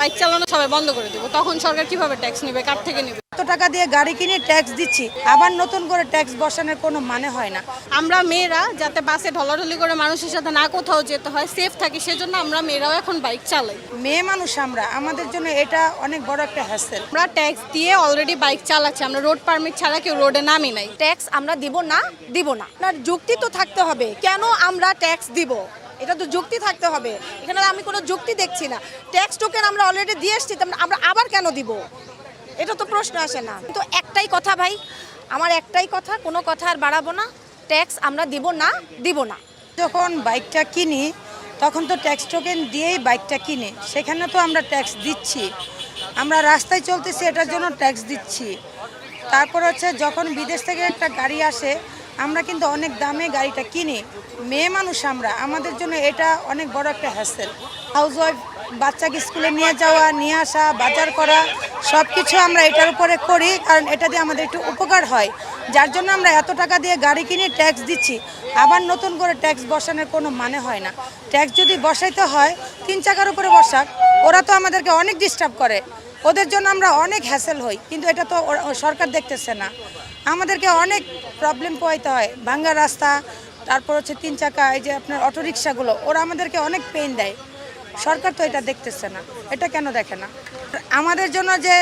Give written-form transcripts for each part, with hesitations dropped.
Bike চালানো সবাই বন্ধ করে দেবো, তখন সরকার কিভাবে ট্যাক্স নেবে, কার থেকে নেবে? এত টাকা দিয়ে গাড়ি কিনে ট্যাক্স দিচ্ছি, আবার নতুন করে ট্যাক্স বসানোর কোনো মানে হয় না। আমরা মেয়েরা যাতে বাসে ঢলাঢলি করে মানুষের সাথে না কোথাও যেতে হয়, সেফ থাকি, সেজন্য আমরা মেয়েরাও এখন বাইক চালাই। মেয়ে মানুষ আমরা, আমাদের জন্য এটা অনেক বড় একটা হ্যাসেল। আমরা ট্যাক্স দিয়ে অলরেডি বাইক চালাচ্ছি, আমরা রোড পারমিট ছাড়া কেউ রোডে নামি নাই। ট্যাক্স আমরা দিব না। আপনার যুক্তি তো থাকতে হবে, কেন আমরা ট্যাক্স দিব, এটা তো যুক্তি থাকতে হবে। এখানে আমি কোনো যুক্তি দেখছি না। ট্যাক্স টোকেন আমরা অলরেডি দিয়ে এসেছি, আমরা আবার কেন দিব, এটা তো প্রশ্ন আসে না। কিন্তু একটাই কথা ভাই, আমার একটাই কথা, কোনো কথা আর বাড়াবো না। ট্যাক্স আমরা দিব না। যখন বাইকটা কিনি তখন তো ট্যাক্স টোকেন দিয়েই বাইকটা কিনে, সেখানে তো আমরা ট্যাক্স দিচ্ছি। আমরা রাস্তায় চলতেছি, এটার জন্য ট্যাক্স দিচ্ছি। তারপর হচ্ছে যখন বিদেশ থেকে একটা গাড়ি আসে, আমরা কিন্তু অনেক দামে গাড়িটা কিনি। মেয়ে মানুষ আমরা, আমাদের জন্য এটা অনেক বড় একটা হ্যাসেল। হাউসওয়াইফ বাচ্চাকে স্কুলে নিয়ে যাওয়া, নিয়ে আসা, বাজার করা, সব কিছু আমরা এটার উপরে করি, কারণ এটা দিয়ে আমাদের একটু উপকার হয়, যার জন্য আমরা এত টাকা দিয়ে গাড়ি কিনে ট্যাক্স দিচ্ছি। আবার নতুন করে ট্যাক্স বসানোর কোনো মানে হয় না। ট্যাক্স যদি বসাইতে হয় 3 চাকার উপরে বসাক, ওরা তো আমাদেরকে অনেক ডিস্টার্ব করে, ওদের জন্য আমরা অনেক হ্যাসেল হই, কিন্তু এটা তো সরকার দেখতেছে না। আমাদেরকে অনেক প্রবলেম পোহাইতে হয়, ভাঙ্গা রাস্তা, তারপর হচ্ছে 3 চাকা, এই যে আপনার অটোরিকশাগুলো, ওরা আমাদেরকে অনেক পেইন দেয়। সরকার তো এটা দেখতেছে না, এটা কেন দেখে না? আমাদের জন্য যে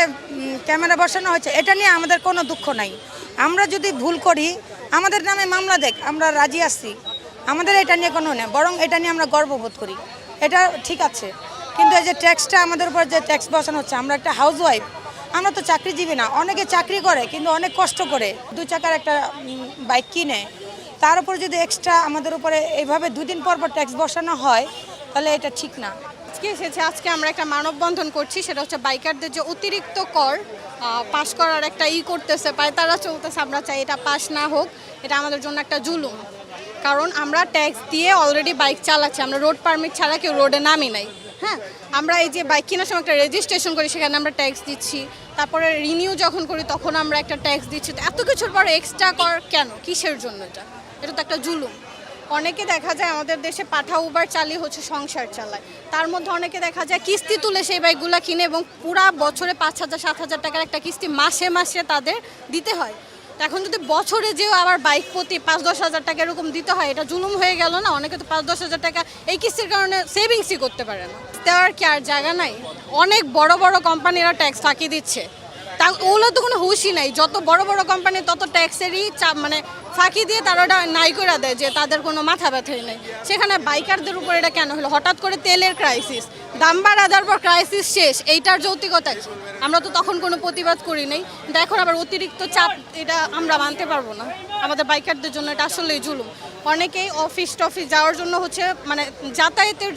ক্যামেরা বসানো হয়েছে, এটা নিয়ে আমাদের কোনো দুঃখ নাই। আমরা যদি ভুল করি, আমাদের নামে মামলা দেখ, আমরা রাজি আছি। আমাদের এটা নিয়ে কোনো নেই, বরং এটা নিয়ে আমরা গর্ববোধ করি, এটা ঠিক আছে। কিন্তু এই যে ট্যাক্সটা আমাদের উপর যে ট্যাক্স বসানো হচ্ছে, আমরা একটা হাউসওয়াইফ, আমরা তো চাকরিজীবী না। অনেকে চাকরি করে কিন্তু অনেক কষ্ট করে 2 চাকার একটা বাইক কিনে, তার উপর যদি এক্সট্রা আমাদের উপরে এইভাবে 2 দিন পর ট্যাক্স বসানো হয়, তাহলে এটা ঠিক না। আজকে আমরা একটা মানববন্ধন করছি, সেটা হচ্ছে বাইকারদের যে অতিরিক্ত কর পাশ করার একটা করতেছে, তারা চলতেছে। আমরা চাই এটা পাশ না হোক, এটা আমাদের জন্য একটা জুলুম। কারণ আমরা ট্যাক্স দিয়ে অলরেডি বাইক চালাচ্ছি, আমরা রোড পারমিট ছাড়া কেউ রোডে নামি নাই। হ্যাঁ, আমরা এই যে বাইক কেনার সময় একটা রেজিস্ট্রেশন করি, সেখানে আমরা ট্যাক্স দিচ্ছি। তারপরে রিনিউ যখন করি তখন আমরা একটা ট্যাক্স দিচ্ছি। তো এত কিছুর পরে এক্সট্রা কর কেন, কিসের জন্য? এটা তো একটা জুলুম। অনেকে দেখা যায় আমাদের দেশে পাঠা উবার চালিয়ে হচ্ছে সংসার চালায়, তার মধ্যে অনেকে দেখা যায় কিস্তি তুলে সেই বাইকগুলো কিনে, এবং পুরা বছরে 5,000-7,000 টাকার একটা কিস্তি মাসে মাসে তাদের দিতে হয়। তো এখন যদি বছরে যেও আবার বাইক প্রতি 5-10 হাজার টাকা এরকম দিতে হয়, এটা জুলুম হয়ে গেল না? অনেকে তো 5-10 হাজার টাকা এই কিস্তির কারণে সেভিংসই করতে পারে না। দেওয়ার কি আর জায়গা নাই? অনেক বড় বড় কোম্পানিরা ট্যাক্স ফাঁকি দিচ্ছে, তা ওগুলো তো কোনো হুঁশই নাই। যত বড় বড় কোম্পানি তত ট্যাক্সেরই মানে ফাঁকি দিয়ে তারা ওটা নাই করে দেয়, যে তাদের কোনো মাথা ব্যথাই নেই। সেখানে বাইকারদের উপর এটা কেন হলো? হঠাৎ করে তেলের ক্রাইসিস, দাম বাড়া দেওয়ার পর ক্রাইসিস শেষ, এইটার যৌক্তিকতা কি? আমরা তো তখন কোনো প্রতিবাদ করি নাই, কিন্তু এখন আবার অতিরিক্ত চাপ, এটা আমরা মানতে পারবো না। আমাদের বাইকারদের জন্য এটা আসলেই জুলুম। অনেকেই অফিস টফিস যাওয়ার জন্য হচ্ছে মানে যাতায়াতের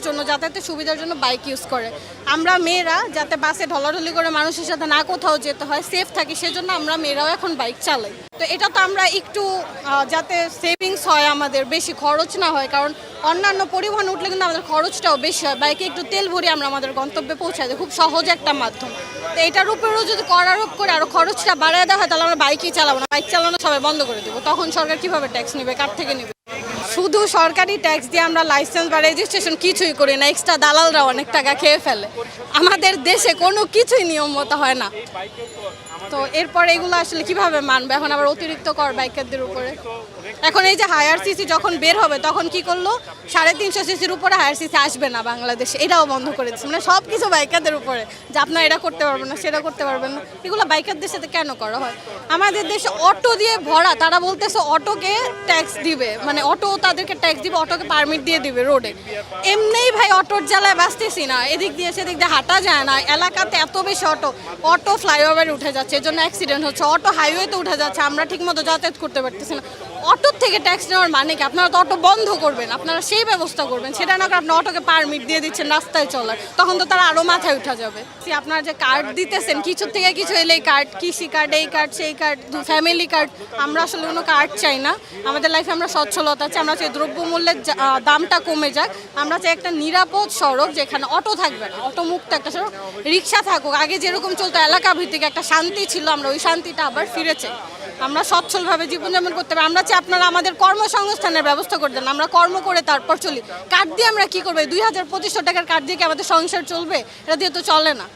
সুবিধার জন্য বাইক ইউজ করে। আমরা মেয়েরা যাতে বাসে ঢলাঢলি করে মানুষের সাথে না কোথাও যেতে হয়, সেফ থাকি, সেজন্য আমরা মেয়েরাও এখন বাইক চালাই। তো এটা তো আমরা একটু যাতে সেভিংস হয়, আমাদের বেশি খরচ না হয়, কারণ অন্যান্য পরিবহন উঠলে কিন্তু আমাদের খরচটাও বেশি হয়। বাইকে একটু তেল ভরি আমরা আমাদের গন্তব্যে পৌঁছাই দিই, খুব সহজ একটা মাধ্যম। তো এটার উপরেও যদি কর আরোপ করে আরও খরচটা বাড়ায় দেওয়া হয়, তাহলে আমরা বাইকই চালাবো না, বাইক চালানো সবাই বন্ধ করে দেবো, তখন সরকার কিভাবে ট্যাক্স নেবে, কার থেকে নেবে? শুধু সরকারি ট্যাক্স দিয়ে আমরা লাইসেন্স বা রেজিস্ট্রেশন কিছুই করি না, এক্সট্রা দালালরা অনেক টাকা খেয়ে ফেলে। আমাদের দেশে কোনো কিছুই নিয়ম মতো হয় না। তো এরপর এগুলো আসলে কিভাবে মানবে? এখন আবার অতিরিক্ত কর বাইকারদের উপরে। এখন এই যে হায়ার সিসি যখন বের হবে, তখন কি করলো? 350 সিসির উপরে হায়ার সিসি আসবে না বাংলাদেশে, এটাও বন্ধ করে দিচ্ছে। মানে সব কিছু বাইকারদের উপরে, যে আপনারা এটা করতে পারবেন না, সেটা করতে পারবেন না। এগুলো বাইকারদের সাথে কেন করা হয়? আমাদের দেশে অটো দিয়ে ভরা, তারা বলতেছে অটোকে ট্যাক্স দিবে, মানে অটো তাদেরকে ট্যাক্স দিবে, অটোকে পারমিট দিয়ে দিবে রোডে। এমনিই ভাই অটোর জ্বালায় বাঁচতেছি না, এদিক দিয়ে সেদিক দিয়ে হাঁটা যায় না, এলাকাতে এত বেশি অটো ফ্লাইওভারে উঠে যাচ্ছে, এর জন্য অ্যাক্সিডেন্ট হচ্ছে। অটো হাইওয়েতে উঠে যাচ্ছে, আমরা ঠিকমতো যাতায়াত করতে পারতেছি না। অটোর থেকে ট্যাক্স নেওয়ার মানে কি? আপনারা তো অটো বন্ধ করবেন, আপনারা সেই ব্যবস্থা করবেন, সেটা না করে আপনার অটোকে পারমিট দিয়ে দিচ্ছেন রাস্তায় চলার, তখন তো তারা আরও মাথায় উঠা যাবে। আপনারা যে কার্ড দিতেছেন, কিছু থেকে কিছু এলে কার্ড, কৃষি কার্ড, এই কার্ড, সেই কার্ড, ফ্যামিলি কার্ড, আমরা আসলে কোনো কার্ড চাই না। আমাদের লাইফে আমরা সচ্ছলতা চাই, আমরা চাই দ্রব্যমূল্যের দামটা কমে যাক, আমরা চাই একটা নিরাপদ সড়ক যেখানে অটো থাকবে না, অটো মুক্ত একটা সড়ক, রিক্সা থাকুক। আগে যেরকম চলতো এলাকা ভিত্তিক একটা শান্তি ছিল, আমরা ওই শান্তিটা আবার ফিরে চাই। আমরা সচ্ছলভাবে জীবনযাপন করতে পারি। আমরা চাচ্ছি আপনারা আমাদের কর্মসংস্থানের ব্যবস্থা করে দেন, আমরা কর্ম করে তারপর চলি। কার্ড দিয়ে আমরা কি করবো? 2000-2500 টাকার কার্ড দিয়ে কি আমাদের সংসার চলবে? এটা দিয়ে তো চলে না।